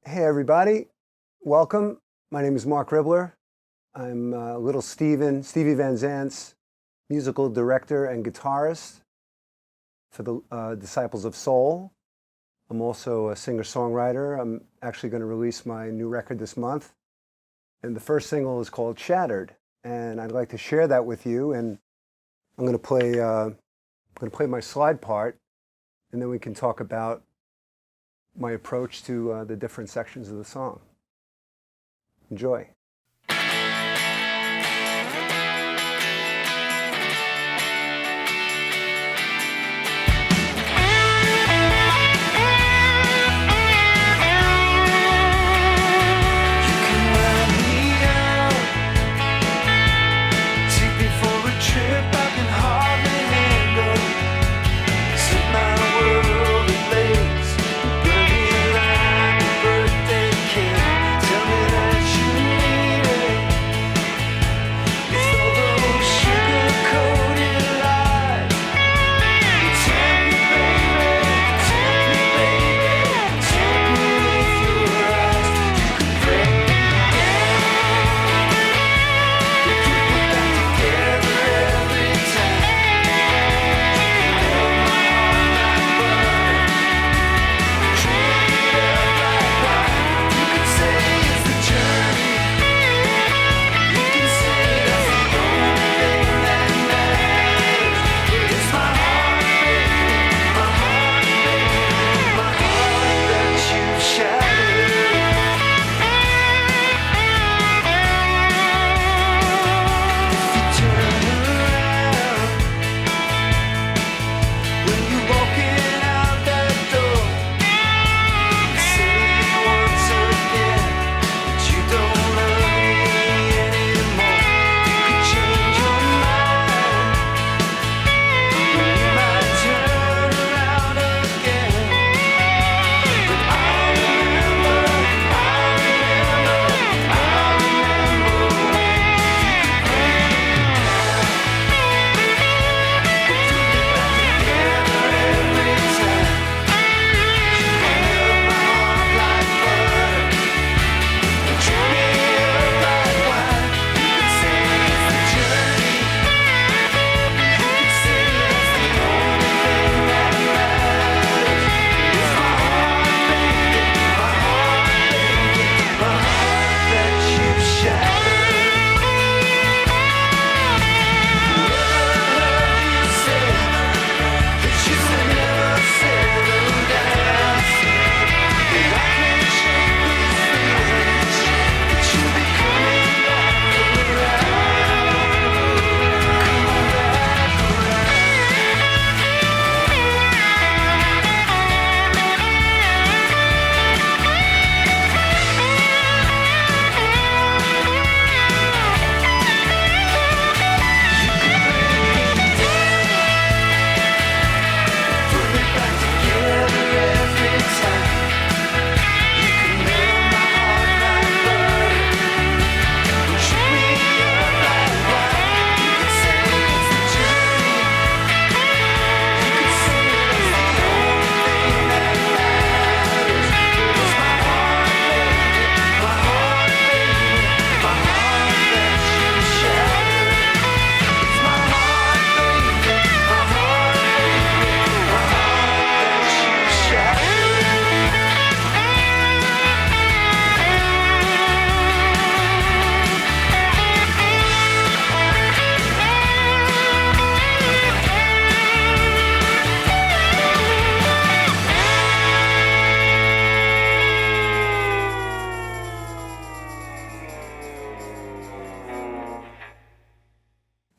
Hey everybody, welcome. My name is Marc Ribler. I'm little Stevie Van Zant's musical director and guitarist for the Disciples of Soul. I'm also a singer-songwriter. I'm actually going to release my new record this month. And the first single is called Shattered. And I'd like to share that with you. And I'm going to play my slide part, and then we can talk about my approach to the different sections of the song. Enjoy.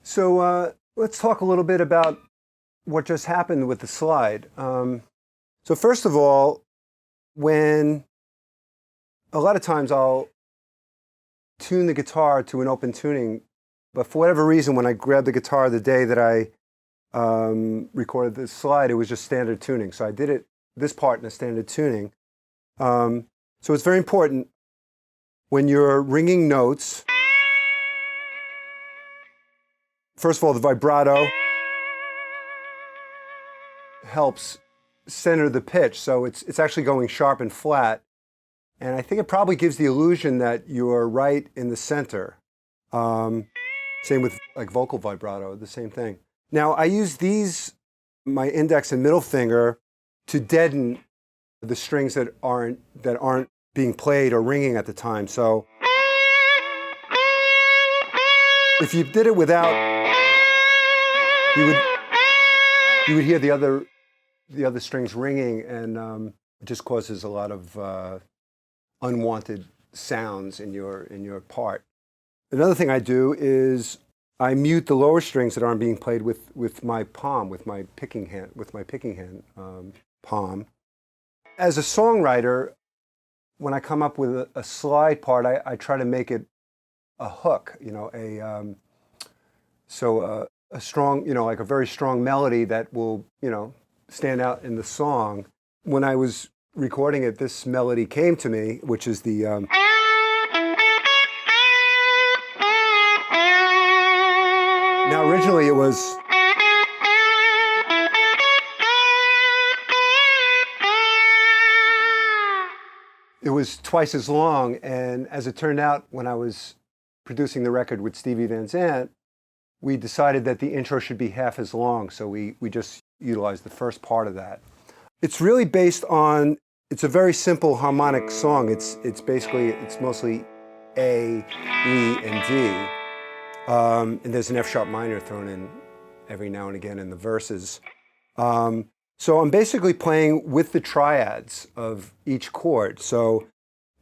So let's talk a little bit about what just happened with the slide. So first of all, when a lot of times I'll tune the guitar to an open tuning, but for whatever reason, when I grabbed the guitar the day that I recorded this slide, it was just standard tuning. So I did this part in a standard tuning. So it's very important when you're ringing notes. First of all, the vibrato helps center the pitch, so it's actually going sharp and flat. And I think it probably gives the illusion that you're right in the center. Same with like vocal vibrato, the same thing. Now I use these, my index and middle finger, to deaden the strings that aren't being played or ringing at the time. So if you did it without, you would hear the other strings ringing, and it just causes a lot of unwanted sounds in your part. Another thing I do is I mute the lower strings that aren't being played with my palm, with my picking hand palm. As a songwriter, when I come up with a slide part, I try to make it a hook, a strong, like a very strong melody that will, stand out in the song. When I was recording it, this melody came to me, which is the now originally it was twice as long, and as it turned out, when I was producing the record with Stevie Van Zandt, we decided that the intro should be half as long, so we just utilized the first part of that. It's really based on, it's a very simple harmonic song. It's mostly A, E, and D. And there's an F sharp minor thrown in every now and again in the verses. So I'm basically playing with the triads of each chord. So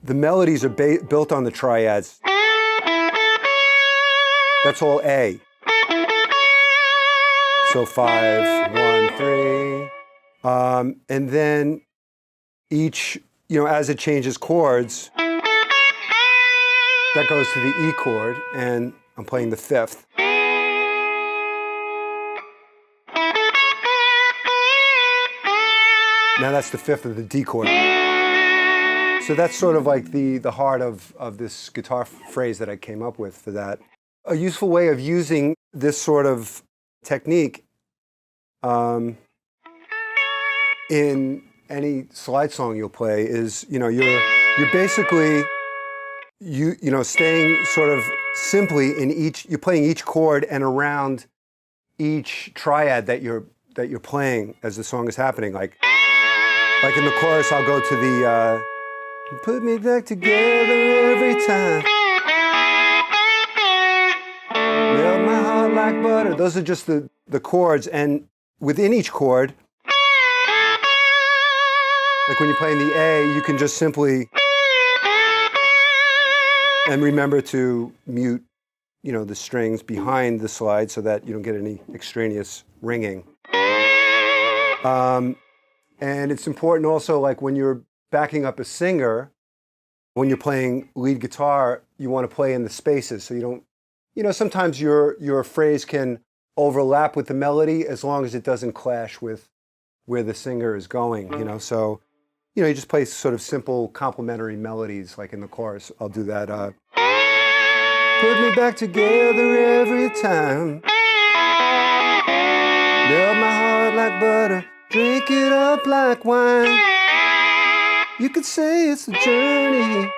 the melodies are built on the triads. That's all A. So 5, 1, 3. And then each, as it changes chords, that goes to the E chord, and I'm playing the 5th. Now that's the 5th of the D chord. So that's sort of like the heart of this guitar phrase that I came up with for that. A useful way of using this sort of technique in any slide song you'll play is, you're basically staying sort of simply in you're playing each chord and around each triad that you're playing as the song is happening. Like in the chorus, I'll go to the put me back together every time, melt my heart like butter. Those are just the chords, and within each chord, like when you're playing the A, you can just simply, and remember to mute, the strings behind the slide so that you don't get any extraneous ringing. And it's important also, like when you're backing up a singer, when you're playing lead guitar, you want to play in the spaces so you don't, sometimes your phrase can overlap with the melody as long as it doesn't clash with where the singer is going, so, you just play sort of simple complementary melodies, like in the chorus. I'll do that. Put me back together every time, melt my heart like butter, drink it up like wine. You could say it's a journey,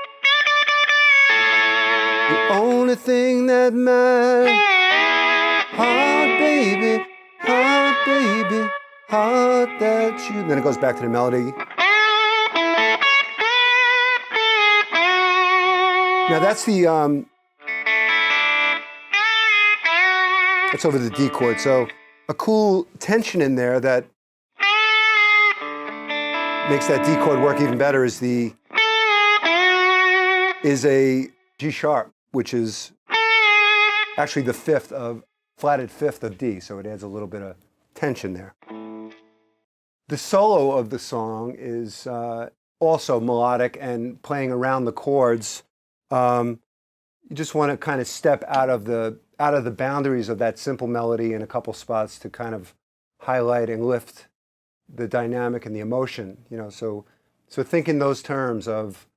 the only thing that matters. Heart baby, heart that you. Then it goes back to the melody. Now that's that's over the D chord. So a cool tension in there that makes that D chord work even better is a G sharp, which is actually the flatted 5th of D. So it adds a little bit of tension there. The solo of the song is also melodic and playing around the chords. You just want to kind of step out of the boundaries of that simple melody in a couple spots to kind of highlight and lift the dynamic and the emotion. So think in those terms of,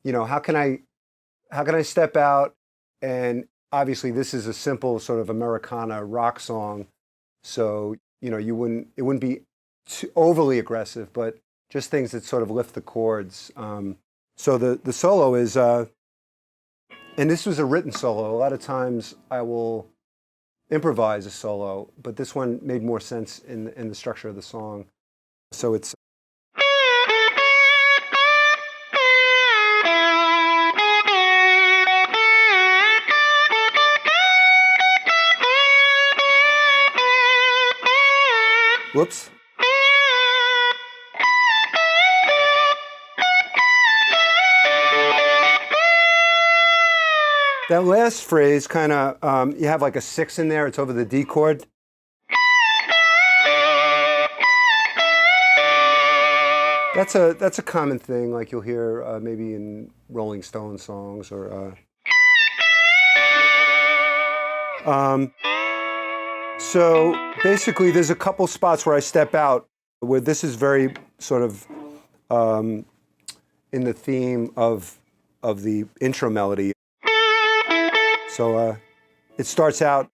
how can I step out? And obviously this is a simple sort of Americana rock song, so it wouldn't be too overly aggressive, but just things that sort of lift the chords. So the solo is, and this was a written solo. A lot of times I will improvise a solo, but this one made more sense in the structure of the song. So it's whoops. That last phrase kind of, you have like a 6 in there, it's over the D chord. That's a common thing, like you'll hear maybe in Rolling Stone songs or. So basically, there's a couple spots where I step out, where this is very sort of in the theme of the intro melody. So it starts out.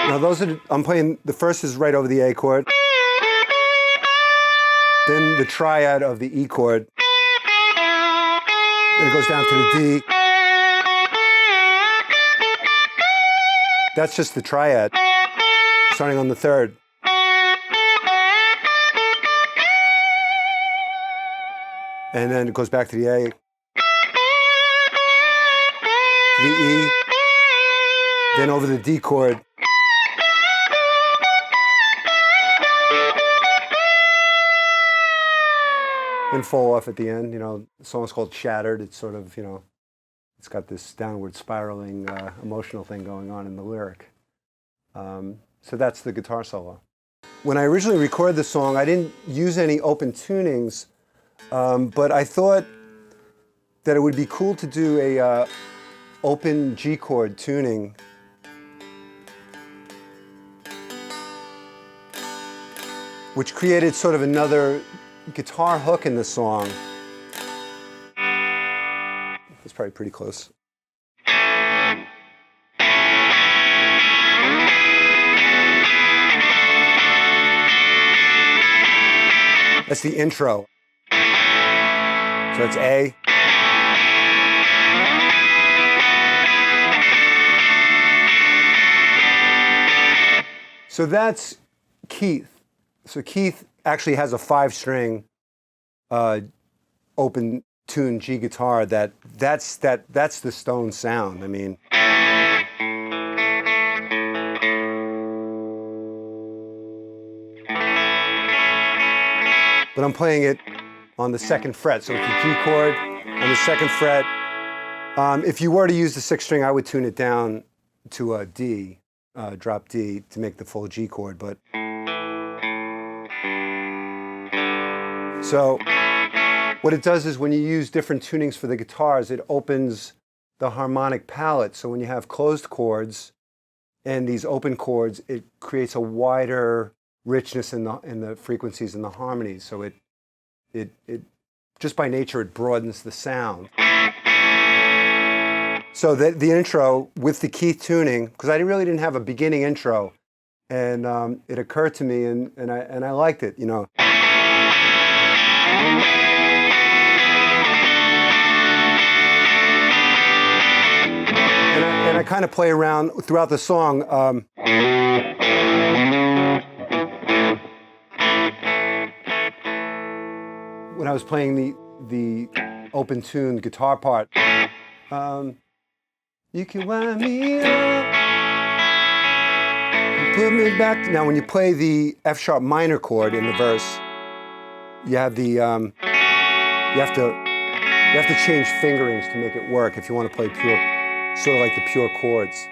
Now I'm playing, the first is right over the A chord. Then the triad of the E chord. Then it goes down to the D. That's just the triad, starting on the third. And then it goes back to the A, to the E, then over the D chord. And fall off at the end. You know, the song's called Shattered. It's sort of, you know, it's got this downward spiraling emotional thing going on in the lyric. So that's the guitar solo. When I originally recorded the song, I didn't use any open tunings, but I thought that it would be cool to do a open G chord tuning. Which created sort of another guitar hook in the song. It's probably pretty close. That's the intro. So it's A. So that's Keith. So Keith actually has a 5-string open tune G guitar that's the Stone sound. I mean, but I'm playing it on the 2nd fret, so it's a G chord on the 2nd fret. If you were to use the 6th string, I would tune it down to a D, drop D to make the full G chord, but. So what it does is when you use different tunings for the guitars, it opens the harmonic palette. So when you have closed chords and these open chords, it creates a wider richness in the frequencies and the harmonies. So it just by nature, it broadens the sound. So the intro with the Keith tuning, because I really didn't have a beginning intro, and it occurred to me, and I liked it, you know. And I kind of play around throughout the song. When I was playing the open tuned guitar part, you can wind me up, put me back. Now, when you play the F sharp minor chord in the verse, you have the you have to change fingerings to make it work if you want to play pure, sort of like the pure chords.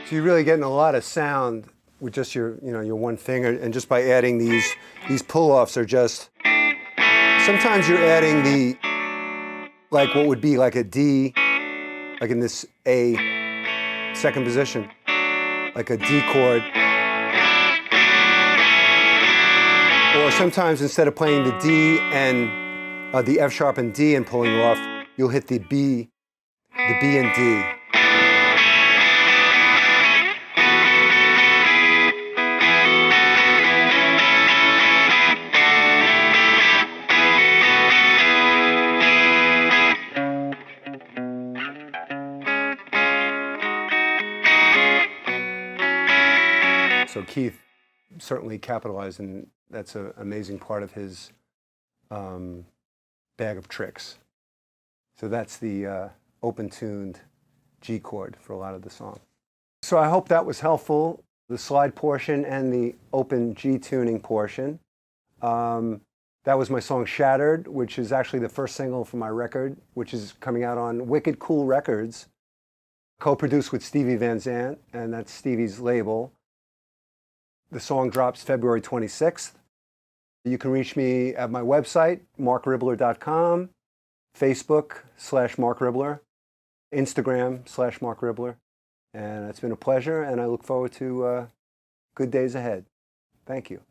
So you're really getting a lot of sound with just your one finger, and just by adding these pull-offs are just. Sometimes you're adding the, like what would be like a D, like in this A second position, like a D chord. Or sometimes instead of playing the D and the F sharp and D and pulling off, you'll hit the B and D. Keith certainly capitalized, and that's an amazing part of his bag of tricks. So that's the open-tuned G chord for a lot of the song. So I hope that was helpful, the slide portion and the open G tuning portion. That was my song Shattered, which is actually the first single from my record, which is coming out on Wicked Cool Records, co-produced with Stevie Van Zandt, and that's Stevie's label. The song drops February 26th. You can reach me at my website, marcribler.com, Facebook/Marc Ribler, Instagram/Marc Ribler. And it's been a pleasure, and I look forward to good days ahead. Thank you.